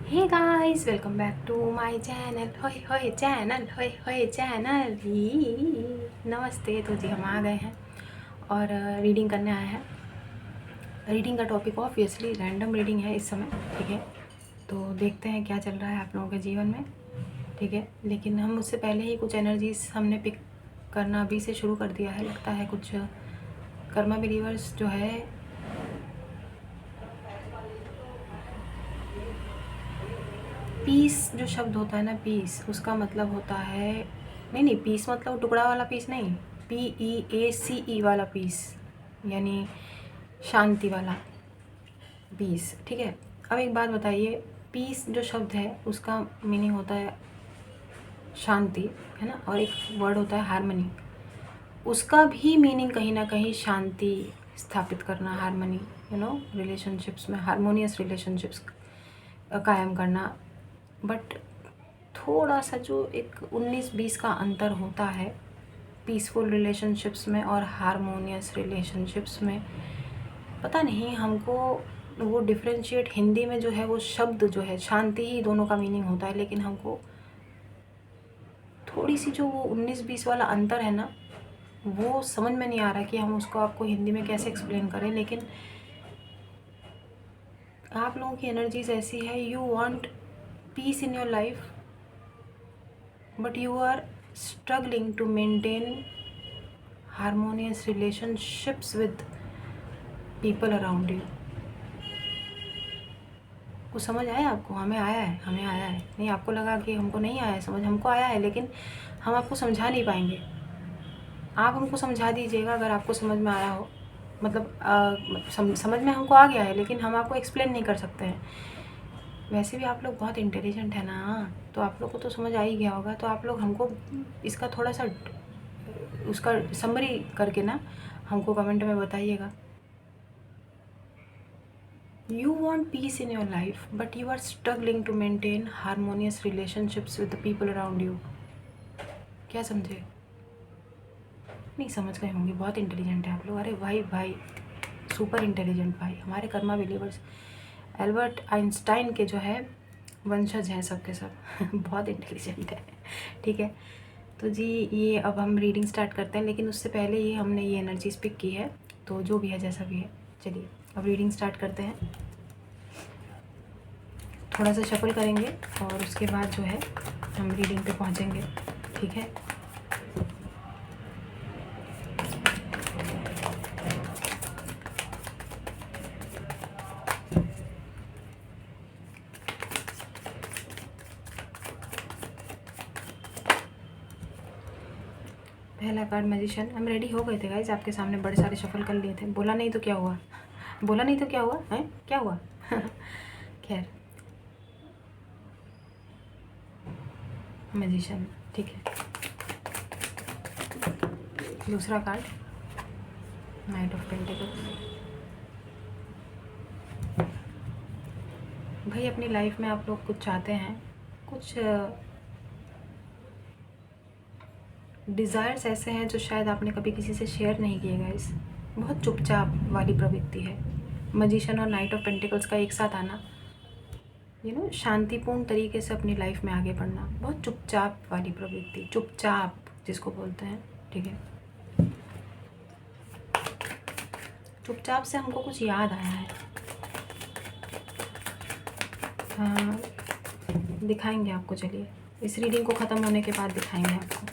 Hey guys, welcome back to my channel. होय होय channel, होय होय चैनल ही। नमस्ते। तो जी हम आ गए हैं और रीडिंग करने आए हैं। रीडिंग का टॉपिक ऑब्वियसली रैंडम रीडिंग है इस समय, ठीक है। तो देखते हैं क्या चल रहा है आप लोगों के जीवन में, ठीक है। लेकिन हम उससे पहले ही कुछ एनर्जीज हमने पिक करना अभी से शुरू कर दिया है, लगता है कुछ कर्मा बिलीवर्स जो है पीस जो शब्द होता है ना, पीस, उसका मतलब होता है, नहीं पीस मतलब टुकड़ा वाला पीस नहीं, PEACE वाला पीस, यानी शांति वाला पीस, ठीक है। अब एक बात बताइए, पीस जो शब्द है उसका मीनिंग होता है शांति, है ना, और एक वर्ड होता है हारमनी। उसका भी मीनिंग कहीं ना कहीं शांति स्थापित करना, हारमनी, रिलेशनशिप्स में हारमोनियस रिलेशनशिप्स कायम करना। बट थोड़ा सा जो एक 19-20 का अंतर होता है पीसफुल रिलेशनशिप्स में और हारमोनियस रिलेशनशिप्स में, पता नहीं हमको वो डिफ्रेंशिएट। हिंदी में जो है वो शब्द जो है शांति ही दोनों का मीनिंग होता है, लेकिन हमको थोड़ी सी जो वो 19-20 वाला अंतर है ना, वो समझ में नहीं आ रहा कि हम उसको आपको हिंदी में कैसे एक्सप्लेन करें। लेकिन आप लोगों की एनर्जीज ऐसी है, you want piece in your life but you are struggling to maintain harmonious relationships with people around you। कुछ समझ आया आपको? हमें आया है, हमें आया है। नहीं, आपको लगा कि हमको नहीं आया है समझ, हमको आया है, लेकिन हम आपको समझा नहीं पाएंगे। आप हमको समझा दीजिएगा अगर आपको समझ में आया हो, मतलब समझ में हमको आ गया है, लेकिन हम आपको एक्सप्लेन नहीं कर सकते हैं। वैसे भी आप लोग बहुत इंटेलिजेंट है ना, तो आप लोग को तो समझ आ ही गया होगा। तो आप लोग हमको इसका थोड़ा सा उसका समरी करके ना हमको कमेंट में बताइएगा। You want peace in your life, but you are struggling to maintain harmonious relationships with the people around you। क्या समझे? नहीं समझ गए होंगे, बहुत इंटेलिजेंट है आप लोग। अरे भाई भाई, सुपर इंटेलिजेंट भाई, हमारे कर्मा बिलीवर्स एल्बर्ट आइंस्टाइन के जो है वंशज हैं सबके सब बहुत इंटेलिजेंट है, ठीक है। तो जी ये अब हम रीडिंग स्टार्ट करते हैं, लेकिन उससे पहले ही हमने ये एनर्जीज पिक की है, तो जो भी है जैसा भी है, चलिए अब रीडिंग स्टार्ट करते हैं। थोड़ा सा शफल करेंगे और उसके बाद जो है हम रीडिंग पे पहुंचेंगे, ठीक है। पहला कार्ड मैजिशियन। हम रेडी हो गए थे गाइज, आपके सामने बड़े सारे शफल कर लिए थे। बोला नहीं तो क्या हुआ, बोला नहीं तो क्या हुआ है, क्या हुआ खैर, मैजिशियन, ठीक है। दूसरा कार्ड नाइट ऑफ पेंटिकल्स। भाई अपनी लाइफ में आप लोग कुछ चाहते हैं, कुछ डिज़ायर्स ऐसे हैं जो शायद आपने कभी किसी से शेयर नहीं किए गाइस। बहुत चुपचाप वाली प्रवृत्ति है। मैजिशियन और नाइट ऑफ पेंटिकल्स का एक साथ आना, शांतिपूर्ण तरीके से अपनी लाइफ में आगे बढ़ना, बहुत चुपचाप वाली प्रवृत्ति, चुपचाप जिसको बोलते हैं, ठीक है। चुपचाप से हमको कुछ याद आया है, हाँ दिखाएंगे आपको। चलिए इस रीडिंग को ख़त्म होने के बाद दिखाएंगे आपको।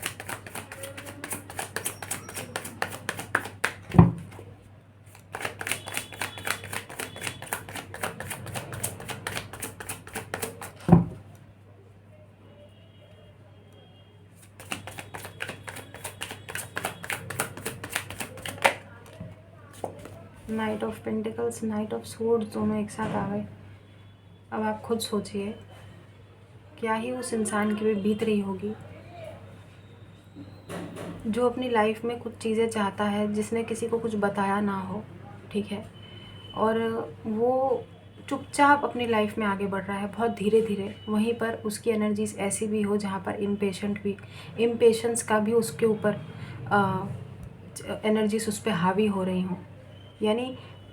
Night of pentacles, night of swords दोनों एक साथ आ गए। अब आप खुद सोचिए, क्या ही उस इंसान की भी बीत रही होगी जो अपनी लाइफ में कुछ चीज़ें चाहता है, जिसने किसी को कुछ बताया ना हो, ठीक है, और वो चुपचाप अपनी लाइफ में आगे बढ़ रहा है बहुत धीरे धीरे। वहीं पर उसकी एनर्जीज ऐसी भी हो जहाँ पर इम्पेशेंस का भी उसके ऊपर एनर्जीज उस पर हावी हो रही हों, यानी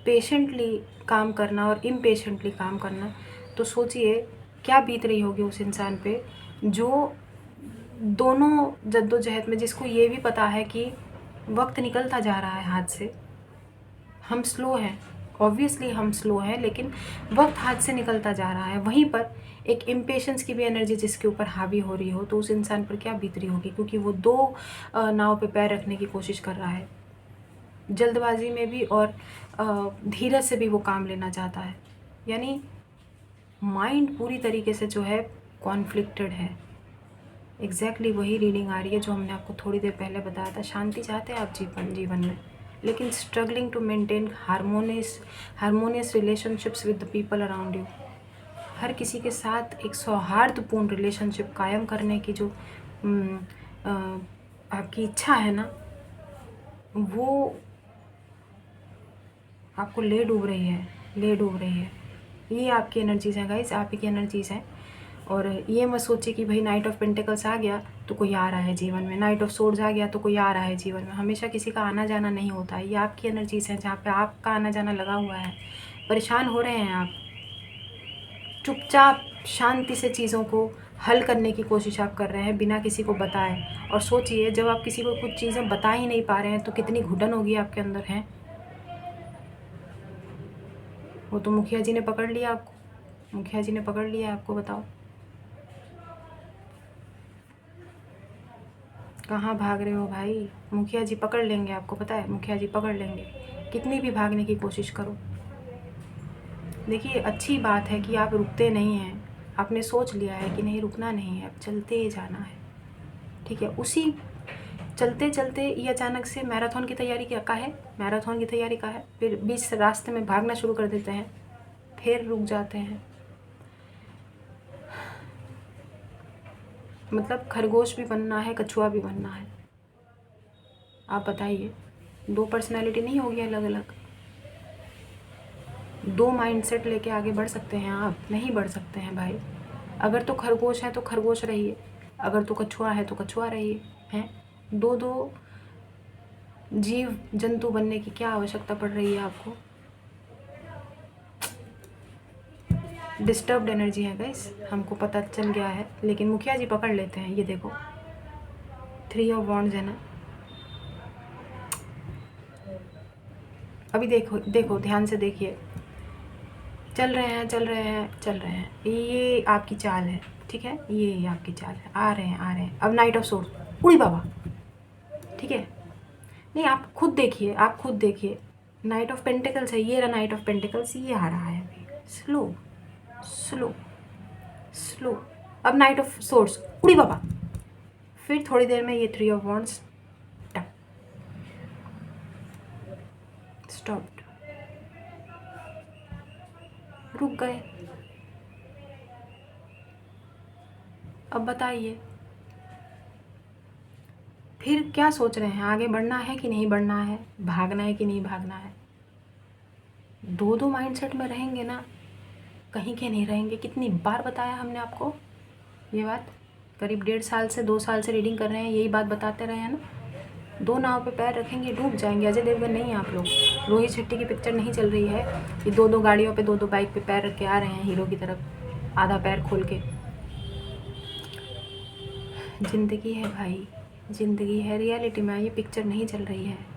पेशेंटली काम करना और इम्पेशेंटली काम करना। तो सोचिए क्या बीत रही होगी उस इंसान पे जो दोनों जद्दोजहद में, जिसको ये भी पता है कि वक्त निकलता जा रहा है हाथ से, हम स्लो हैं, ऑब्वियसली हम स्लो हैं, लेकिन वक्त हाथ से निकलता जा रहा है, वहीं पर एक इम्पेशंस की भी एनर्जी जिसके ऊपर हावी हो रही हो, तो उस इंसान पर क्या बीत रही होगी, क्योंकि वो दो नाव पे पैर रखने की कोशिश कर रहा है, जल्दबाजी में भी और धीरज से भी वो काम लेना चाहता है। यानी माइंड पूरी तरीके से जो है कॉन्फ्लिक्टेड है। एग्जैक्टली वही रीडिंग आ रही है जो हमने आपको थोड़ी देर पहले बताया था। शांति चाहते हैं आप जीवन में, लेकिन struggling to maintain harmonious relationships with the people around you. हर किसी के साथ एक सौहार्दपूर्ण रिलेशनशिप कायम करने की जो आपकी इच्छा है ना, वो आपको ले डूब रही है। ये आपकी एनर्जीज़ हैं गाइस, आप ही की एनर्जीज़ हैं। और ये मत सोचिए कि भाई नाइट ऑफ पेंटिकल्स आ गया तो कोई आ रहा है जीवन में, नाइट ऑफ सोर्ड्स आ गया तो कोई आ रहा है जीवन में। हमेशा किसी का आना जाना नहीं होता है। ये आपकी एनर्जीज़ हैं जहाँ पे आपका आना जाना लगा हुआ है। परेशान हो रहे हैं आप, चुपचाप शांति से चीज़ों को हल करने की कोशिश आप कर रहे हैं बिना किसी को बताए। और सोचिए जब आप किसी को कुछ चीज़ें बता ही नहीं पा रहे हैं तो कितनी घुटन होगी आपके अंदर है। वो तो मुखिया जी ने पकड़ लिया आपको, मुखिया जी ने पकड़ लिया आपको, बताओ कहाँ भाग रहे हो भाई। मुखिया जी पकड़ लेंगे आपको, पता है, मुखिया जी पकड़ लेंगे, कितनी भी भागने की कोशिश करो। देखिए अच्छी बात है कि आप रुकते नहीं हैं, आपने सोच लिया है कि नहीं रुकना नहीं है, अब चलते ही जाना है, ठीक है। उसी चलते चलते ये अचानक से मैराथन की तैयारी का है, मैराथन की तैयारी का है, फिर बीच रास्ते में भागना शुरू कर देते हैं, फिर रुक जाते हैं। मतलब खरगोश भी बनना है, कछुआ भी बनना है। आप बताइए, दो पर्सनैलिटी नहीं होगी अलग अलग? दो माइंडसेट लेके आगे बढ़ सकते हैं आप? नहीं बढ़ सकते हैं भाई। अगर तो खरगोश है तो खरगोश रहिए, अगर तो कछुआ है तो कछुआ रहिए, हैं। दो दो जीव जंतु बनने की क्या आवश्यकता पड़ रही है आपको? डिस्टर्ब्ड एनर्जी है गाइस, हमको पता चल गया है, लेकिन मुखिया जी पकड़ लेते हैं। ये देखो 3 ऑफ वॉन्ड्स है ना। अभी देखो देखो ध्यान से देखिए, चल रहे हैं, ये आपकी चाल है, ठीक है, ये आपकी चाल है, आ रहे हैं। अब नाइट ऑफ सोर्ड्स, उड़ी बाबा, ठीक है। नहीं आप खुद देखिए, नाइट ऑफ पेंटिकल्स है, ये रहा नाइट ऑफ पेंटिकल्स, ये आ रहा है अभी, स्लो स्लो स्लो। अब नाइट ऑफ सोर्ड्स, उड़ी बाबा, फिर थोड़ी देर में ये 3 ऑफ वॉन्ड्स, स्टॉप्ड, रुक गए। अब बताइए फिर क्या सोच रहे हैं, आगे बढ़ना है कि नहीं बढ़ना है, भागना है कि नहीं भागना है? दो दो माइंडसेट में रहेंगे ना, कहीं के नहीं रहेंगे। कितनी बार बताया हमने आपको ये बात, करीब 1.5 साल से 2 साल से रीडिंग कर रहे हैं, यही बात बताते रहे हैं ना। दो नाव पे पैर रखेंगे डूब जाएंगे। अजय देवगन नहीं है आप लोग, रोहित शेट्टी की पिक्चर नहीं चल रही है कि दो दो गाड़ियों पे, दो दो बाइक पे पैर रख के आ रहे हैं हीरो की तरफ, आधा पैर खोल के। ज़िंदगी है भाई, ज़िंदगी है, रियलिटी में ये पिक्चर नहीं चल रही है।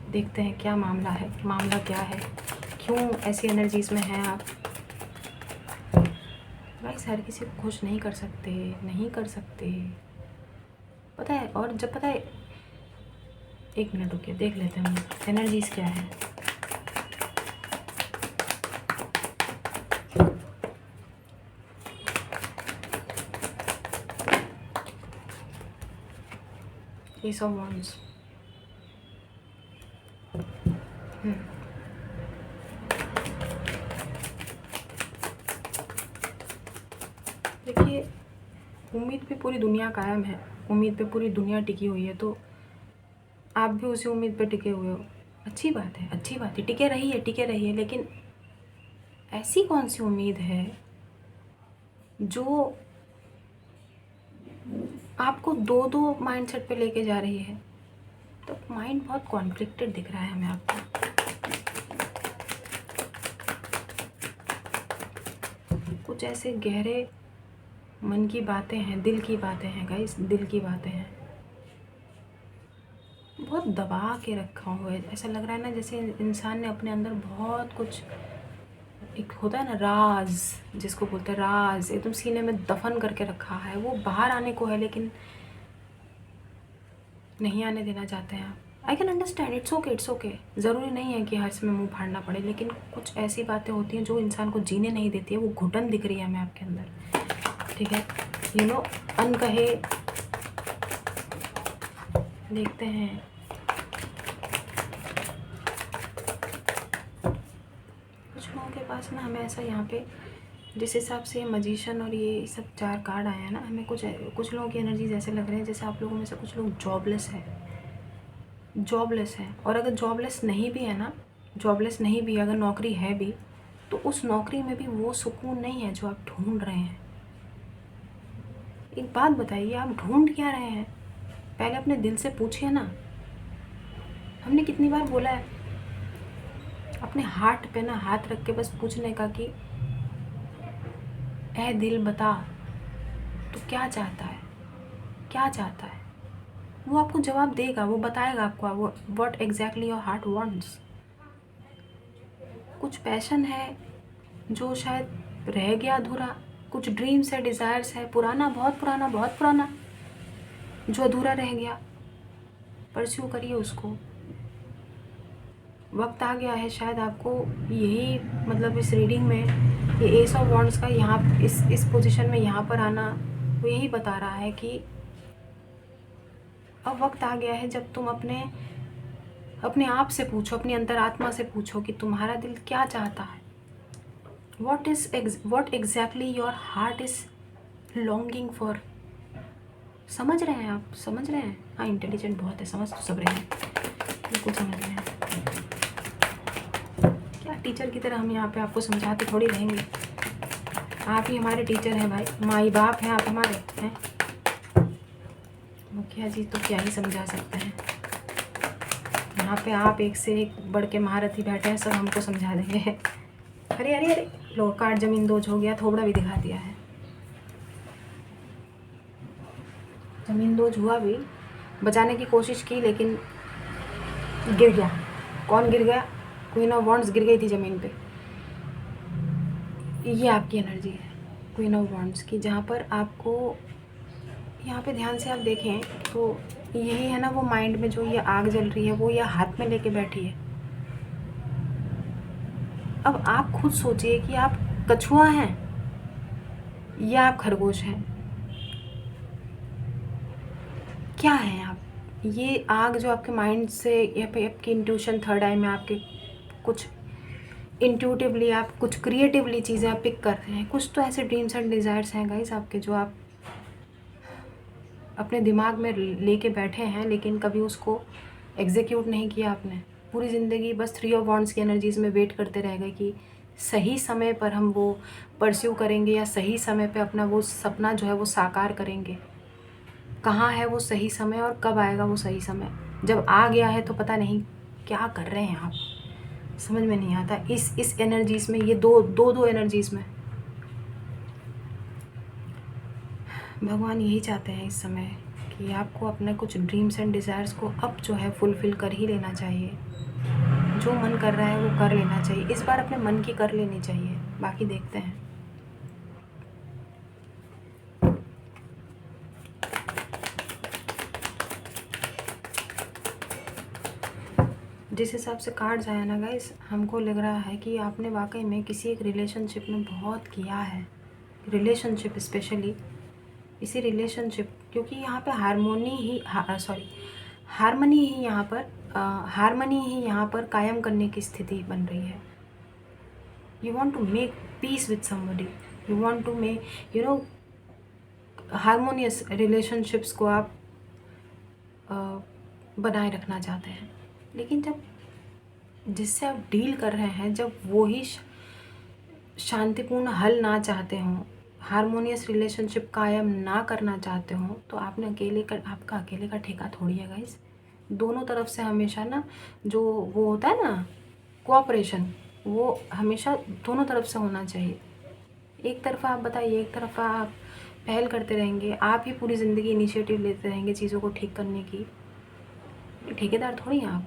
देखते हैं क्या मामला है, मामला क्या है, क्यों ऐसी एनर्जीज़ में हैं आप। भाई हर किसी को खुश नहीं कर सकते, पता है। और जब पता है, एक मिनट रुकिए, देख लेते हैं हम एनर्जीज़ क्या है। एस ऑफ वॉन्ड्स, देखिए उम्मीद पे पूरी दुनिया कायम है, उम्मीद पे पूरी दुनिया टिकी हुई है, तो आप भी उसी उम्मीद पे टिके हुए हो। अच्छी बात है, टिके रहिए, लेकिन ऐसी कौन सी उम्मीद है जो आपको दो दो माइंडसेट पे लेके जा रही है? तो माइंड बहुत कॉन्फ्लिक्टेड दिख रहा है हमें आपको। कुछ ऐसे गहरे मन की बातें हैं, दिल की बातें हैं गाइस, दिल की बातें हैं। बहुत दबा के रखा हुआ है, ऐसा लग रहा है ना जैसे इंसान ने अपने अंदर बहुत कुछ, एक होता है ना राज, जिसको बोलते हैं राज, एकदम सीने में दफन करके रखा है। वो बाहर आने को है लेकिन नहीं आने देना चाहते हैं आप। I can understand, it's okay, it's okay. ज़रूरी नहीं है कि हर समय मुंह फाड़ना पड़े, लेकिन कुछ ऐसी बातें होती हैं जो इंसान को जीने नहीं देती है। वो घुटन दिख रही है हमें आपके अंदर, ठीक है। यू नो, अनकहे देखते हैं। कुछ लोगों के पास ना, हमें ऐसा यहाँ पे जिस हिसाब से मजिशियन और ये सब 4 कार्ड आया है ना, हमें कुछ लोगों की एनर्जीज ऐसे लग रहे हैं जैसे आप लोगों में से कुछ लोग जॉबलेस है, जॉबलेस है। और अगर जॉबलेस नहीं भी है ना, जॉबलेस नहीं भी, अगर नौकरी है भी, तो उस नौकरी में भी वो सुकून नहीं है जो आप ढूंढ रहे हैं। एक बात बताइए, आप ढूंढ क्या रहे हैं? पहले अपने दिल से पूछिए ना। हमने कितनी बार बोला है अपने हार्ट पे ना हाथ रख के बस पूछने का कि ऐ दिल बता, तू क्या चाहता है, क्या चाहता है। वो आपको जवाब देगा, वो बताएगा आपको वो what exactly your heart wants. कुछ पैशन है जो शायद रह गया अधूरा, कुछ ड्रीम्स है, डिज़ायर्स है, पुराना, बहुत पुराना, बहुत पुराना, जो अधूरा रह गया। परस्यू करिए उसको। वक्त आ गया है शायद आपको, यही मतलब इस रीडिंग में ये एस ऑफ वॉन्ड्स का यहाँ इस पोजीशन में यहाँ पर आना, वो यही बता रहा है कि अब वक्त आ गया है जब तुम अपने आप से पूछो, अपनी अंतरात्मा से पूछो कि तुम्हारा दिल क्या चाहता है। what exactly your heart is longing for। समझ रहे हैं आप, समझ रहे हैं? हाँ, इंटेलिजेंट बहुत है, समझ तो सब रहे हैं, बिल्कुल समझ रहे हैं। क्या टीचर की तरह हम यहाँ पे आपको समझाते थोड़ी रहेंगे। आप ही हमारे टीचर हैं भाई, माई बाप हैं आप हमारे, हैं। मुखिया जी तो क्या ही समझा सकते हैं। यहाँ पे आप एक से एक बढ़ के महारथी बैठे हैं, सब हमको समझा देंगे। अरे अरे अरे, लो कार्ड जमीन दोज हो गया, थोबड़ा भी दिखा दिया है। जमीन दोज हुआ भी, बचाने की कोशिश की लेकिन गिर गया। कौन गिर गया? क्वीन ऑफ वॉन्ड्स गिर गई थी ज़मीन पे। ये आपकी एनर्जी है क्वीन ऑफ वॉन्ड्स की, जहाँ पर आपको यहाँ पे ध्यान से आप देखें तो यही है ना वो माइंड में जो ये आग जल रही है, वो ये हाथ में लेके बैठी है। अब आप खुद सोचिए कि आप कछुआ हैं या आप खरगोश हैं, क्या हैं आप? ये आग जो आपके माइंड से या पे आपकी इंट्यूशन, थर्ड आई में आपके कुछ इंट्यूटिवली, आप कुछ क्रिएटिवली चीज़ें आप पिक कर रहे हैं। कुछ तो ऐसे ड्रीम्स एंड डिज़ायर्स हैं गाइस आपके, जो आप अपने दिमाग में लेके बैठे हैं लेकिन कभी उसको एग्जीक्यूट नहीं किया आपने। पूरी ज़िंदगी बस 3 ऑफ वॉन्ड्स की एनर्जीज़ में वेट करते रह गए कि सही समय पर हम वो परस्यू करेंगे या सही समय पे अपना वो सपना जो है वो साकार करेंगे। कहाँ है वो सही समय और कब आएगा वो सही समय? जब आ गया है तो पता नहीं क्या कर रहे हैं आप, समझ में नहीं आता। इस एनर्जीज़ में, ये दो एनर्जीज़ में भगवान यही चाहते हैं इस समय कि आपको अपने कुछ ड्रीम्स एंड डिज़ायर्स को अब जो है फुलफ़िल कर ही लेना चाहिए। जो मन कर रहा है वो कर लेना चाहिए। इस बार अपने मन की कर लेनी चाहिए, बाकी देखते हैं। जिस हिसाब से कार्ड्स आया ना गाइस, हमको लग रहा है कि आपने वाकई में किसी एक रिलेशनशिप में बहुत किया है, रिलेशनशिप स्पेशली इसी रिलेशनशिप, क्योंकि यहाँ पे हारमोनी ही हारमनी ही यहाँ पर हारमनी ही यहाँ पर कायम करने की स्थिति बन रही है। You want to make peace with somebody, you want to make harmonious relationships को आप बनाए रखना चाहते हैं। लेकिन जब जिससे आप डील कर रहे हैं, जब वो ही शांतिपूर्ण हल ना चाहते हों, हारमोनियस रिलेशनशिप कायम ना करना चाहते हों, तो आपने आपका अकेले का ठेका थोड़ी है गाइस। दोनों तरफ से हमेशा ना जो वो होता है ना कोऑपरेशन, वो हमेशा दोनों तरफ से होना चाहिए। एक तरफ़ा आप बताइए, एक तरफ़ा आप पहल करते रहेंगे, आप ही पूरी ज़िंदगी इनिशिएटिव लेते रहेंगे चीज़ों को ठीक करने की। ठेकेदार थोड़ी हैं आप।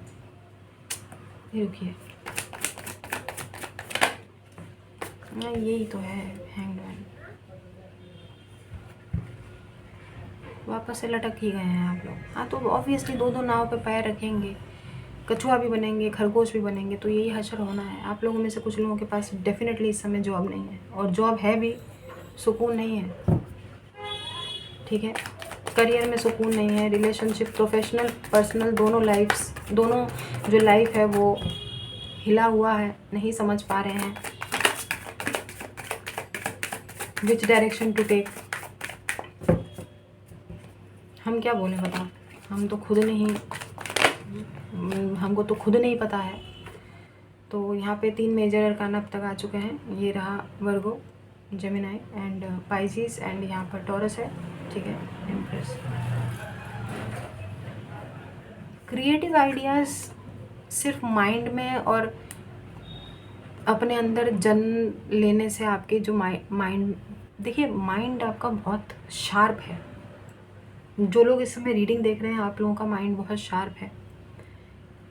ये रुकिए, यही तो है हैंग्ड मैन। वापस से लटक ही गए हैं आप लोग। हाँ, तो ऑब्वियसली दो दो नाव पे पैर रखेंगे, कछुआ भी बनेंगे, खरगोश भी बनेंगे, तो यही हशर होना है। आप लोगों में से कुछ लोगों के पास डेफिनेटली इस समय जॉब नहीं है, और जॉब है भी सुकून नहीं है, ठीक है। करियर में सुकून नहीं है, रिलेशनशिप, प्रोफेशनल, पर्सनल, दोनों जो लाइफ है वो हिला हुआ है, नहीं समझ पा रहे हैं विच डायरेक्शन टू टेक। हम क्या बोले बताओ, हमको तो खुद नहीं पता है। तो यहाँ पे 3 मेजर अरकान अब तक आ चुके हैं। ये रहा वर्गो, जेमिनाई एंड पाइसिस, एंड यहाँ पर टॉरस है, ठीक है, एम्प्रेस। क्रिएटिव आइडियाज़ सिर्फ माइंड में और अपने अंदर जन्म लेने से आपके जो माइंड, देखिए माइंड आपका बहुत शार्प है। जो लोग इस समय रीडिंग देख रहे हैं, आप लोगों का माइंड बहुत शार्प है।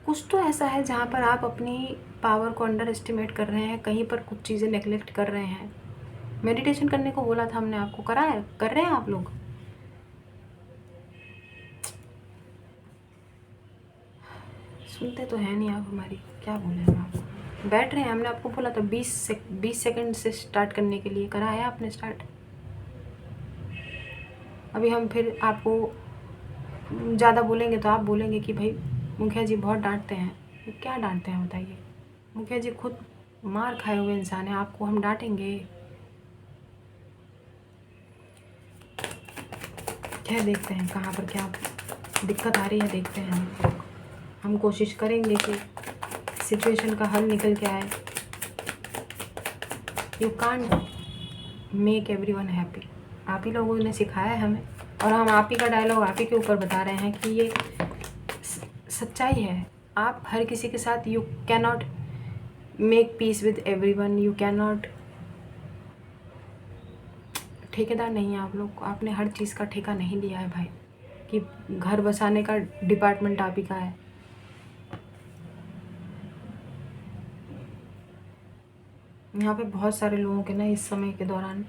कुछ तो ऐसा है जहाँ पर आप अपनी पावर को अंडर एस्टिमेट कर रहे हैं, कहीं पर कुछ चीज़ें नेगलेक्ट कर रहे हैं। मेडिटेशन करने को बोला था हमने आपको, करा है, कर रहे हैं आप लोग? सुनते तो है नहीं आप हमारी, क्या बोले हम आपको। बैठ रहे हैं, हमने आपको बोला था 20 सेकंड से स्टार्ट करने के लिए, करा है आपने स्टार्ट? अभी हम फिर आपको ज़्यादा बोलेंगे तो आप बोलेंगे कि भाई मुखिया जी बहुत डांटते हैं। क्या डांटते हैं बताइए? मुखिया जी खुद मार खाए हुए इंसान है, आपको हम डांटेंगे? क्या देखते हैं कहाँ पर क्या दिक्कत आ रही है, देखते हैं। हम कोशिश करेंगे कि सिचुएशन का हल निकल के आए। You can't make everyone happy. आप ही लोगों ने सिखाया है हमें, और हम आप ही का डायलॉग आप ही के ऊपर बता रहे हैं कि ये सच्चाई है। आप हर किसी के साथ, you can not make peace with everyone, you can not. ठेकेदार नहीं है आप लोग, आपने हर चीज़ का ठेका नहीं लिया है भाई, कि घर बसाने का डिपार्टमेंट आप ही का है। यहाँ पे बहुत सारे लोगों के ना इस समय के दौरान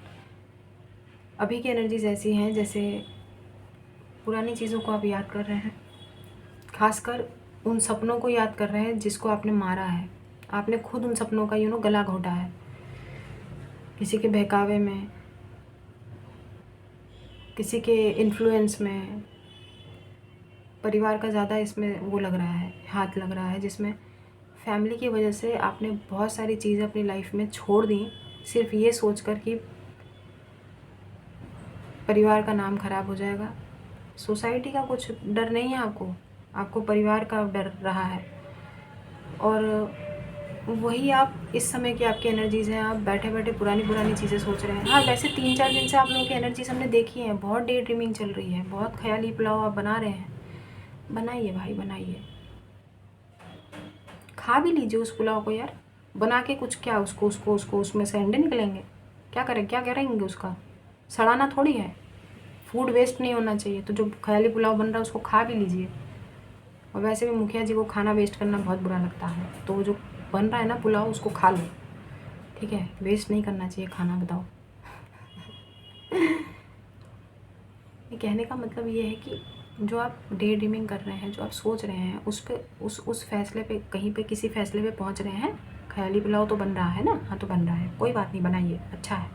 अभी की एनर्जीज ऐसी हैं जैसे पुरानी चीज़ों को आप याद कर रहे हैं, खासकर उन सपनों को याद कर रहे हैं जिसको आपने मारा है। आपने खुद उन सपनों का गला घोटा है, किसी के बहकावे में, किसी के इन्फ्लुएंस में। परिवार का ज़्यादा इसमें वो लग रहा है, हाथ लग रहा है, जिसमें फैमिली की वजह से आपने बहुत सारी चीज़ें अपनी लाइफ में छोड़ दी, सिर्फ ये सोचकर कि परिवार का नाम खराब हो जाएगा। सोसाइटी का कुछ डर नहीं है आपको परिवार का डर रहा है। और वही आप इस समय की आपकी एनर्जीज हैं, आप बैठे बैठे पुरानी चीज़ें सोच रहे हैं। हाँ, वैसे 3-4 दिन से आप लोगों की एनर्जीज हमने देखी हैं, बहुत डे ड्रीमिंग चल रही है, बहुत ख्याली पुलाव आप बना रहे हैं। बनाइए भाई, बनाइए, खा भी लीजिए उस पुलाव को यार। बना के कुछ क्या, उसको उसमें से अंडे निकलेंगे? क्या करेंगे उसका? सड़ाना थोड़ी है। फूड वेस्ट नहीं होना चाहिए, तो जो ख्याली पुलाव बन रहा है उसको खा भी लीजिए। और वैसे भी मुखिया जी को खाना वेस्ट करना बहुत बुरा लगता है, तो वो जो बन रहा है ना पुलाव, उसको खा लो, ठीक है? वेस्ट नहीं करना चाहिए खाना, बताओ। ये कहने का मतलब ये है कि जो आप डे ड्रीमिंग कर रहे हैं, जो आप सोच रहे हैं, उस पे उस फैसले पे, कहीं पे किसी फैसले पे पहुंच रहे हैं। ख्याली पुलाव तो बन रहा है ना? हाँ, तो बन रहा है, कोई बात नहीं, बनाइए, अच्छा है,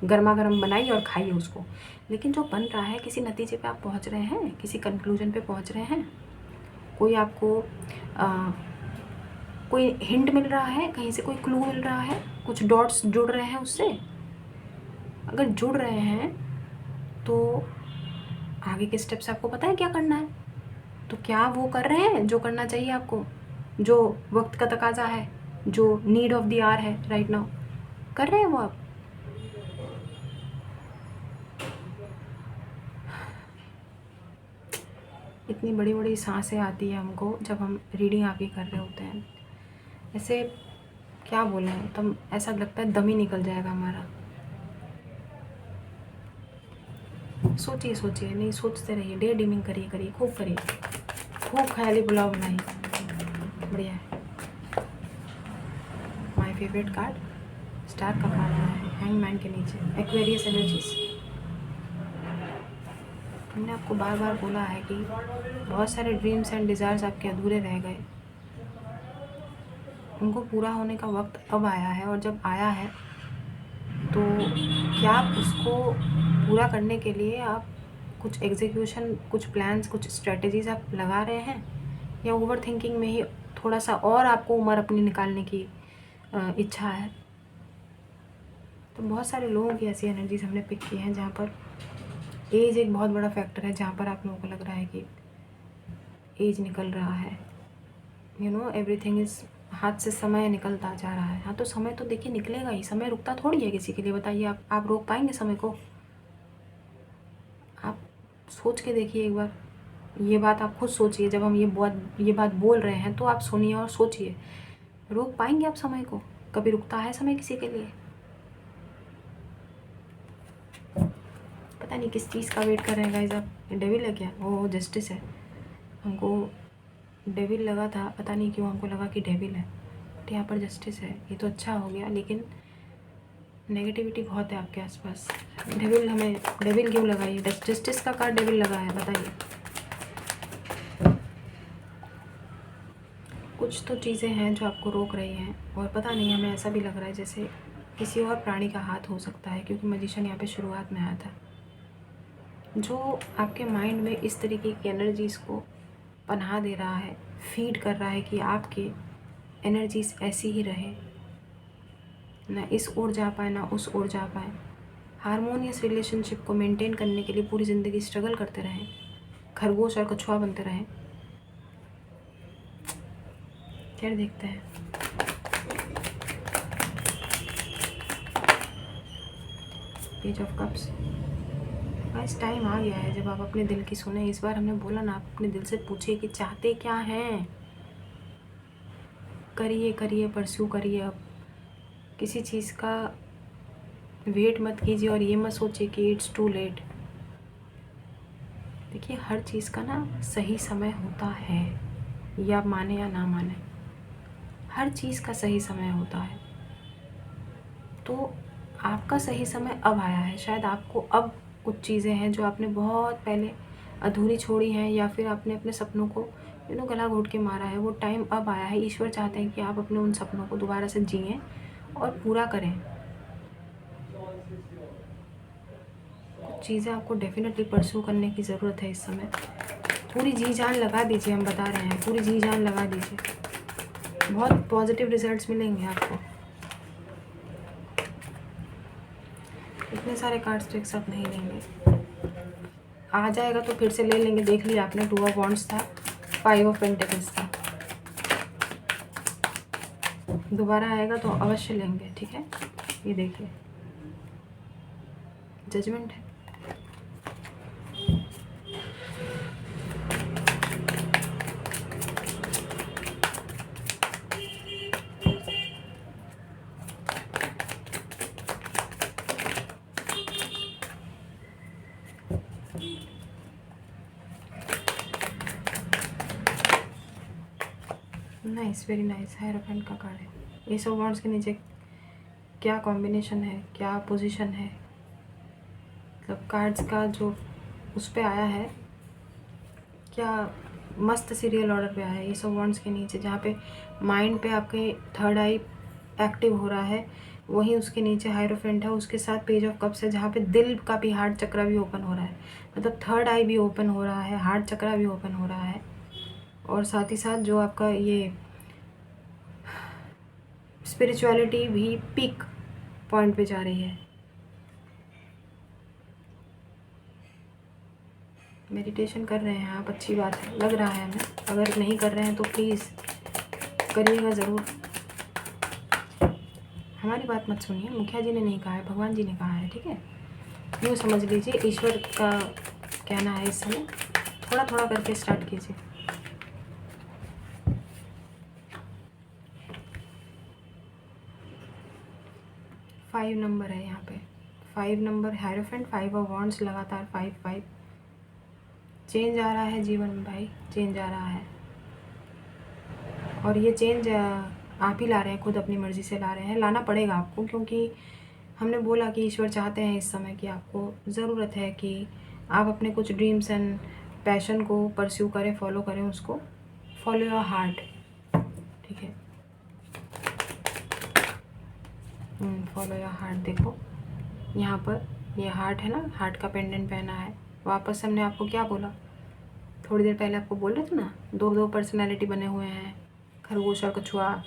गर्मा गर्म बनाइए और खाइए उसको। लेकिन जो बन रहा है, किसी नतीजे पे आप पहुंच रहे हैं, किसी कंक्लूजन पे पहुंच रहे हैं, कोई आपको कोई हिंट मिल रहा है, कहीं से कोई क्लू मिल रहा है, कुछ डॉट्स जुड़ रहे हैं उससे। अगर जुड़ रहे हैं तो आगे के स्टेप्स आपको पता है क्या करना है। तो क्या वो कर रहे हैं जो करना चाहिए आपको, जो वक्त का तकाजा है, जो नीड ऑफ द आवर है राइट नाउ? कर रहे हैं वो आप? इतनी बड़ी बड़ी सांसें आती है हमको जब हम रीडिंग आगे कर रहे होते हैं। ऐसे क्या बोलें, तब ऐसा लगता है दम ही निकल जाएगा हमारा। सोचिए सोचिए, नहीं सोचते रहिए, डे ड्रीमिंग करिए करिए, खूब करिए, खूब ख्याली पुलाव बनाइए, बढ़िया है। माय फेवरेट कार्ड स्टार का कार्ड आया है हैंगमैन के नीचे, एक्वेरियस एनर्जीज। हमने आपको बार बार बोला है कि बहुत सारे ड्रीम्स एंड डिज़ायर्स आपके अधूरे रह गए, उनको पूरा होने का वक्त अब आया है, और जब आया है तो क्या आप उसको पूरा करने के लिए आप कुछ एग्जीक्यूशन, कुछ प्लान्स, कुछ स्ट्रेटजीज आप लगा रहे हैं, या ओवर थिंकिंग में ही थोड़ा सा और आपको उम्र अपनी निकालने की इच्छा है। तो बहुत सारे लोगों की ऐसी एनर्जीज हमने पिक की हैं जहाँ पर एज एक बहुत बड़ा फैक्टर है, जहाँ पर आप लोगों को लग रहा है कि एज निकल रहा है, एवरीथिंग इज़, हाथ से समय निकलता जा रहा है। हाँ, तो समय तो देखिए निकलेगा ही, समय रुकता थोड़ी है किसी के लिए, बताइए आप रोक पाएंगे समय को? आप सोच के देखिए एक बार, ये बात आप खुद सोचिए, जब हम ये बात बोल रहे हैं तो आप सुनिए और सोचिए, रोक पाएंगे आप समय को? कभी रुकता है समय किसी के लिए? पता नहीं किस चीज़ का वेट कर रहे हैं गाइस आप। डेविल है क्या? वो जस्टिस है। हमको डेविल लगा था, पता नहीं क्यों हमको लगा कि डेविल है, बट यहाँ पर जस्टिस है। ये तो अच्छा हो गया, लेकिन नेगेटिविटी बहुत है आपके आसपास। डेविल क्यों लगा? ये जस्टिस का कार्ड डेविल लगा है, बताइए। कुछ तो चीज़ें हैं जो आपको रोक रही हैं, और पता नहीं, हमें ऐसा भी लग रहा है जैसे किसी और प्राणी का हाथ हो सकता है, क्योंकि मैजिशियन यहाँ पे शुरुआत में आया था, जो आपके माइंड में इस तरीके की एनर्जीज़ को पनाह दे रहा है, फीड कर रहा है कि आपकी एनर्जीज ऐसी ही रहे, ना इस ओर जा पाए ना उस ओर जा पाए, हारमोनियस रिलेशनशिप को मेंटेन करने के लिए पूरी ज़िंदगी स्ट्रगल करते रहें, खरगोश और कछुआ बनते रहें। क्या देखते हैं? Page of cups. बस टाइम आ गया है जब आप अपने दिल की सुने। इस बार हमने बोला ना, आप अपने दिल से पूछिए कि चाहते क्या हैं, करिए करिए, परस्यू करिए। अब किसी चीज़ का वेट मत कीजिए, और ये मत सोचिए कि इट्स टू लेट। देखिए, हर चीज़ का ना सही समय होता है, या आप माने या ना माने, हर चीज़ का सही समय होता है। तो आपका सही समय अब आया है। शायद आपको अब कुछ चीज़ें हैं जो आपने बहुत पहले अधूरी छोड़ी हैं, या फिर आपने अपने सपनों को गला घोट के मारा है, वो टाइम अब आया है। ईश्वर चाहते हैं कि आप अपने उन सपनों को दोबारा से जिएं और पूरा करें। कुछ चीज़ें आपको डेफिनेटली परस्यू करने की ज़रूरत है इस समय। पूरी जी जान लगा दीजिए, हम बता रहे हैं, पूरी जी जान लगा दीजिए, बहुत पॉजिटिव रिजल्ट्स मिलेंगे आपको। इतने सारे कार्ड्स तो एक साथ नहीं लेंगे, आ जाएगा तो फिर से ले लेंगे। देख लिया आपने, 2 ऑफ वॉन्ड्स था, 5 ऑफ पेंटिकल्स था, दोबारा आएगा तो अवश्य लेंगे, ठीक है। ये देखिए, जजमेंट है। Nice, very nice. हायरोफेंट का कार्ड है। एस ऑफ वॉन्ड्स के नीचे क्या कॉम्बिनेशन है, क्या पोजीशन है, मतलब कार्ड्स का जो उस पे आया है, क्या मस्त सीरियल ऑर्डर पे आया है। एस ऑफ वॉन्ड्स के नीचे जहाँ पे माइंड पे आपके थर्ड आई एक्टिव हो रहा है, वहीं उसके नीचे हायरोफेंट है, उसके साथ पेज ऑफ कप्स है, जहाँ पे दिल का भी हार्ट चक्र भी ओपन हो रहा है, मतलब थर्ड आई भी ओपन हो रहा है, हार्ट चक्र भी ओपन हो रहा है, और साथ ही साथ जो आपका ये स्पिरिचुअलिटी भी पीक पॉइंट पे जा रही है। मेडिटेशन कर रहे हैं आप, अच्छी बात है, लग रहा है हमें। अगर नहीं कर रहे हैं तो प्लीज़ करिएगा ज़रूर। हमारी बात मत सुनिए, मुखिया जी ने नहीं कहा है, भगवान जी ने कहा है, ठीक है। यूँ समझ लीजिए, ईश्वर का कहना है इस समय। थोड़ा थोड़ा करके स्टार्ट कीजिए। फाइव नंबर है यहाँ पे, 5 नंबर हायरोफेंट, 5 ऑफ वॉन्ड्स, लगातार 5 चेंज आ रहा है जीवन में भाई, चेंज आ रहा है। और ये चेंज आप ही ला रहे हैं, खुद अपनी मर्ज़ी से ला रहे हैं, लाना पड़ेगा आपको, क्योंकि हमने बोला कि ईश्वर चाहते हैं इस समय कि आपको ज़रूरत है कि आप अपने कुछ ड्रीम्स एंड पैशन को परस्यू करें, फॉलो करें उसको, फॉलो योर हार्ट। ठीक है, फॉलो योर हार्ट। देखो यहाँ पर ये हार्ट है ना, हार्ट का पेंडेंट पहना है। वापस हमने आपको क्या बोला, थोड़ी देर पहले आपको बोल रहे थे ना, दो पर्सनैलिटी बने हुए हैं, खरगोश और कछुआ।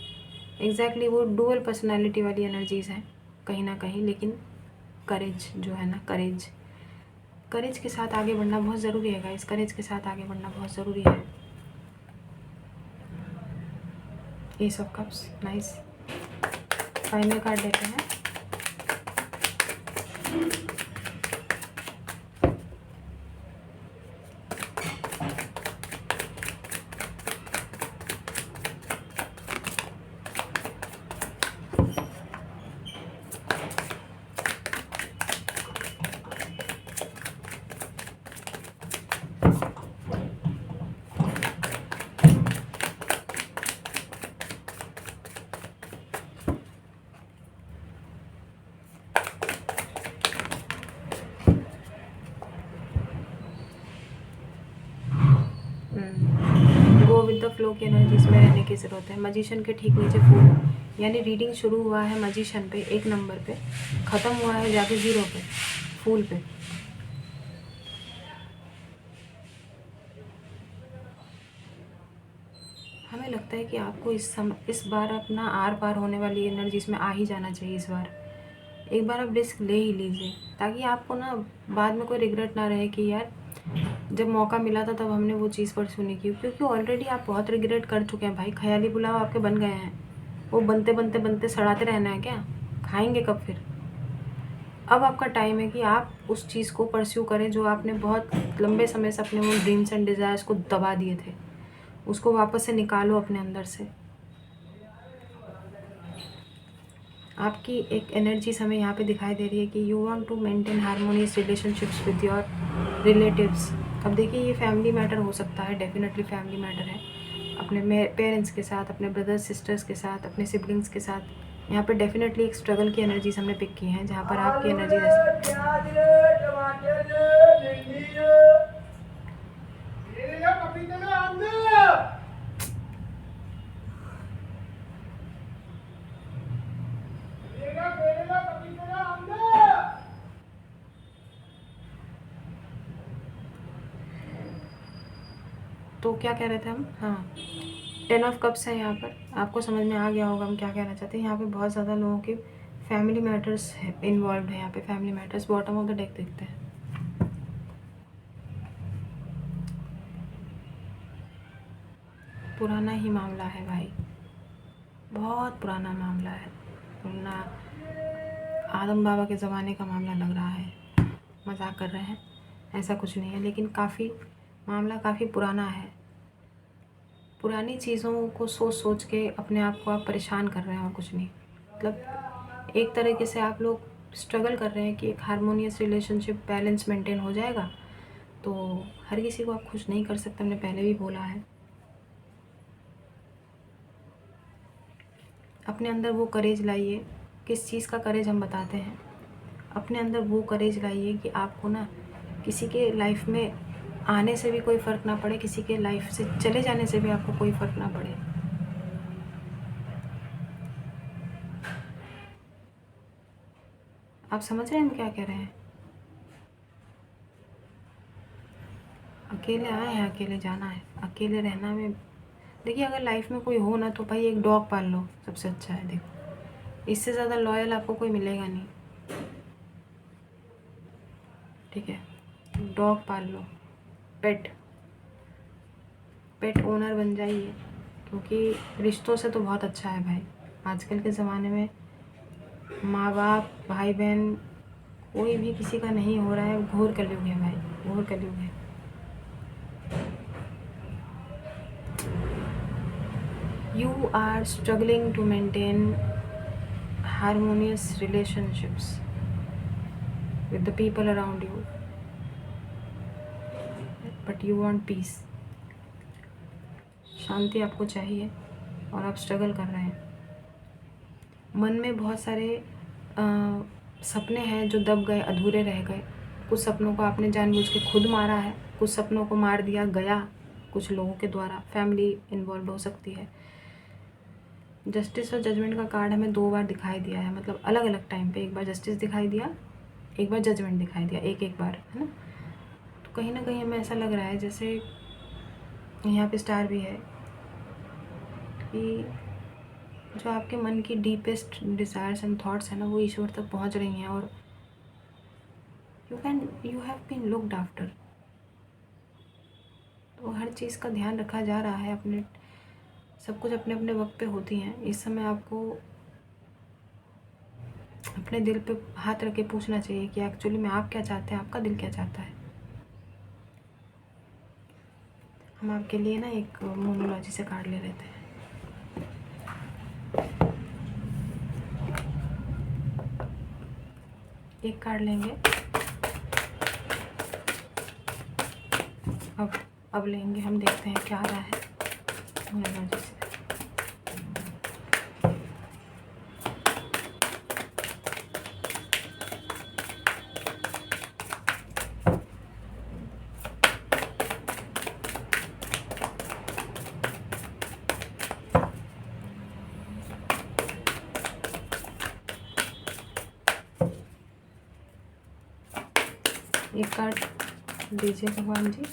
एग्जैक्टली वो डुअल पर्सनैलिटी वाली एनर्जीज़ हैं कहीं ना कहीं, लेकिन करेज जो है ना, करेज के साथ आगे बढ़ना बहुत ज़रूरी है गाइस, करेज के साथ आगे बढ़ना बहुत ज़रूरी है। S of cups, nice. Final card लेते हैं। गो विद द फ्लो की एनर्जीज में रहने की ज़रूरत है। मजिशियन के ठीक नीचे फूल, यानी रीडिंग शुरू हुआ है मजिशियन पे 1 नंबर पे, ख़त्म हुआ है जाके 0 पे, फूल पे। हमें लगता है कि आपको इस बार अपना आर पार होने वाली एनर्जीज में आ ही जाना चाहिए। इस बार एक बार आप रिस्क ले ही लीजिए, ताकि आपको ना बाद में कोई रिग्रेट ना रहे कि यार जब मौका मिला था तब हमने वो चीज़ परस्यू नहीं की, क्योंकि ऑलरेडी आप बहुत रिग्रेट कर चुके हैं भाई। ख्याली पुलाव आपके बन गए हैं, वो बनते बनते बनते सड़ाते रहना है क्या, खाएंगे कब फिर। अब आपका टाइम है कि आप उस चीज़ को परस्यू करें जो आपने बहुत लंबे समय से अपने वो ड्रीम्स एंड डिज़ायर्स को दबा दिए थे, उसको वापस से निकालो अपने अंदर से। आपकी एक एनर्जी हमें यहाँ पे दिखाई दे रही है कि you want to maintain harmonious relationships with your relatives. अब देखिए ये फैमिली मैटर हो सकता है, डेफिनेटली फैमिली मैटर है, अपने पेरेंट्स के साथ, अपने ब्रदर्स सिस्टर्स के साथ, अपने सिबलिंग्स के साथ। यहाँ पे डेफिनेटली एक स्ट्रगल की एनर्जीज हमने पिक की हैं, जहाँ पर आपकी एनर्जी तो क्या कह रहे थे हम, हाँ 10 ऑफ कप्स है। यहाँ पर आपको समझ में आ गया होगा हम क्या कहना चाहते हैं। यहाँ पे बहुत ज़्यादा लोगों के फैमिली मैटर्स इन्वॉल्व है। यहाँ पे family matters, bottom of the deck देखते हैं। पुराना ही मामला है भाई, बहुत पुराना मामला है, पुराना आदम बाबा के ज़माने का मामला लग रहा है। मजाक कर रहे हैं, ऐसा कुछ नहीं है, लेकिन मामला काफ़ी पुराना है। पुरानी चीज़ों को सोच सोच के अपने आप को आप परेशान कर रहे हैं और कुछ नहीं। मतलब एक तरीके से आप लोग स्ट्रगल कर रहे हैं कि एक हार्मोनियस रिलेशनशिप बैलेंस मेंटेन हो जाएगा। तो हर किसी को आप खुश नहीं कर सकते, हमने पहले भी बोला है। अपने अंदर वो करेज लाइए। किस चीज़ का करेज हम बताते हैं, अपने अंदर वो करेज लाइए कि आपको ना किसी के लाइफ में आने से भी कोई फ़र्क ना पड़े, किसी के लाइफ से चले जाने से भी आपको कोई फ़र्क ना पड़े। आप समझ रहे हैं हम क्या कह रहे हैं। अकेले आए हैं, अकेले जाना है, अकेले रहना में देखिए, अगर लाइफ में कोई हो ना तो भाई एक डॉग पाल लो, सबसे अच्छा है। देखो इससे ज़्यादा लॉयल आपको कोई मिलेगा नहीं, ठीक है। डॉग पाल लो, पेट ओनर बन जाइए, क्योंकि रिश्तों से तो बहुत अच्छा है भाई। आजकल के ज़माने में माँ बाप, भाई बहन, कोई भी किसी का नहीं हो रहा है। घोर कलयुग है भाई, घोर कलयुग है। You are struggling to maintain harmonious relationships. with the people around you, but you want peace. शांति आपको चाहिए और आप स्ट्रगल कर रहे हैं। मन में बहुत सारे सपने हैं जो दब गए, अधूरे रह गए। कुछ सपनों को आपने जानबूझ के खुद मारा है, कुछ सपनों को मार दिया गया कुछ लोगों के द्वारा, फैमिली इन्वॉल्व हो सकती है। जस्टिस और जजमेंट का कार्ड हमें 2 बार दिखाई दिया है, मतलब अलग अलग टाइम पे। एक बार जस्टिस दिखाई दिया, एक बार जजमेंट दिखाई दिया, एक बार, है ना। तो कहीं ना कहीं हमें ऐसा लग रहा है जैसे यहाँ पे स्टार भी है कि जो आपके मन की डीपेस्ट डिज़ायर्स एंड थॉट्स हैं ना, वो ईश्वर तक पहुँच रही हैं और you have been looked after. तो हर चीज़ का ध्यान रखा जा रहा है। अपने सब कुछ अपने अपने वक्त पे होती हैं। इस समय आपको अपने दिल पे हाथ रख के पूछना चाहिए कि एक्चुअली में आप क्या चाहते हैं, आपका दिल क्या चाहता है। हम आपके लिए ना एक मोनोलॉजी से कार्ड ले लेते हैं। एक कार्ड लेंगे, अब लेंगे हम, देखते हैं क्या आ रहा है मोनोलॉजी से। एक कार्ड दीजिए भगवान जी।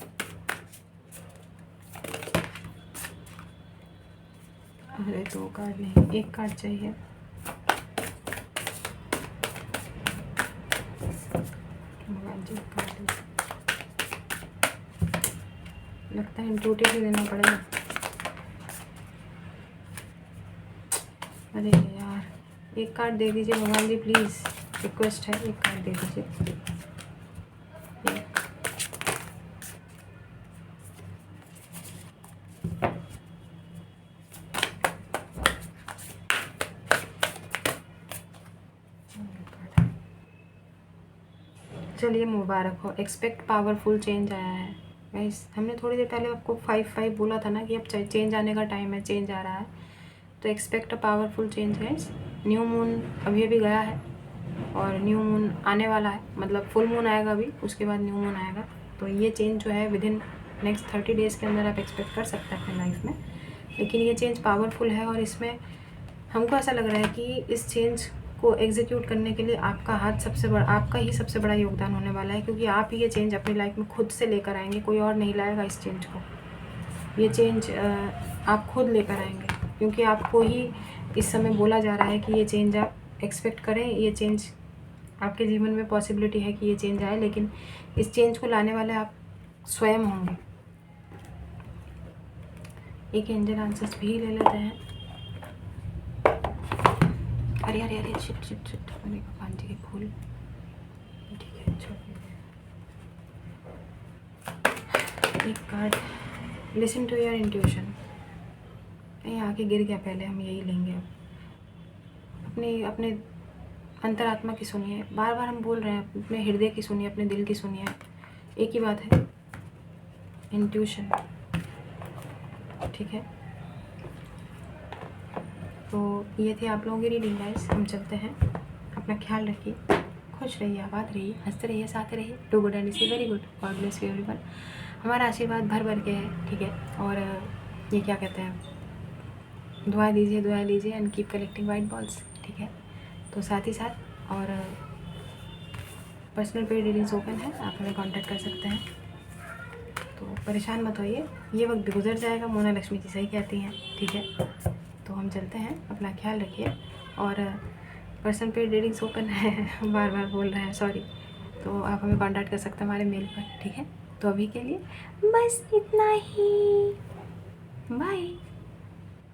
अरे 2 कार्ड नहीं, 1 कार्ड चाहिए। भगवान जी कार्ड दीजिए। लगता है इंट्यूटिव ही देना पड़ेगा। अरे यार, 1 कार्ड दे दीजिए भगवान जी प्लीज़, रिक्वेस्ट है, 1 कार्ड दे दीजिए। चलिए मुबारक हो, एक्सपेक्ट पावरफुल चेंज आया है गाइस। हमने थोड़ी देर पहले आपको 5-5 बोला था ना कि अब चेंज आने का टाइम है, चेंज आ रहा है। तो expect a powerful change guys. New moon अभी अभी गया है और न्यू मून आने वाला है, मतलब फुल मून आएगा अभी, उसके बाद न्यू मून आएगा। तो ये चेंज जो है विद इन नेक्स्ट 30 डेज़ के अंदर आप एक्सपेक्ट कर सकते हैं अपनी लाइफ में। लेकिन ये चेंज पावरफुल है और इसमें हमको ऐसा लग रहा है कि इस चेंज को एग्जीक्यूट करने के लिए आपका हाथ सबसे बड़ा, आपका ही सबसे बड़ा योगदान होने वाला है, क्योंकि आप ही ये चेंज अपनी लाइफ में खुद से लेकर आएंगे, कोई और नहीं लाएगा इस चेंज को। ये चेंज आप खुद लेकर आएंगे, क्योंकि आपको ही इस समय बोला जा रहा है कि ये चेंज आप एक्सपेक्ट करें। ये चेंज आपके जीवन में पॉसिबिलिटी है कि ये चेंज आए, लेकिन इस चेंज को लाने वाले आप स्वयं होंगे। एक एंजल आंसर्स भी ले लेते हैं। अरे अरे अरे शिट शिट शिट, अरे भगवान जी के फूल, ठीक है छोड़। एक card, listen to your intuition. ये आके गिर गया, पहले हम यही लेंगे। अपने अंतरात्मा की सुनिए, बार बार हम बोल रहे हैं, अपने हृदय की सुनिए, अपने दिल की सुनिए, एक ही बात है, इंट्यूशन, ठीक है। तो ये थी आप लोगों की रीडिंग गाइस। हम चलते हैं, अपना ख्याल रखिए, खुश रहिए, आबाद रहिए, हंसते रहिए, साथ रहिए। Do good and see very good, God bless you everyone. हमारा आशीर्वाद भर भर के है, ठीक है। और ये क्या कहते हैं, दुआ दीजिए, दुआ लीजिए and keep collecting white balls, ठीक है। तो साथ ही साथ और पर्सनल पेड रीडिंग्स ओपन है, आप हमें कांटेक्ट कर सकते हैं। तो परेशान मत होइए, ये वक्त भी गुजर जाएगा, मोना लक्ष्मी जी सही कहती हैं, ठीक है। तो हम चलते हैं, अपना ख्याल रखिए। और पर्सनल पेड रीडिंग्स ओपन है, बार बार बोल रहे हैं, सॉरी। तो आप हमें कांटेक्ट कर सकते हैं हमारे मेल पर, ठीक है। तो अभी के लिए बस इतना ही, बाय।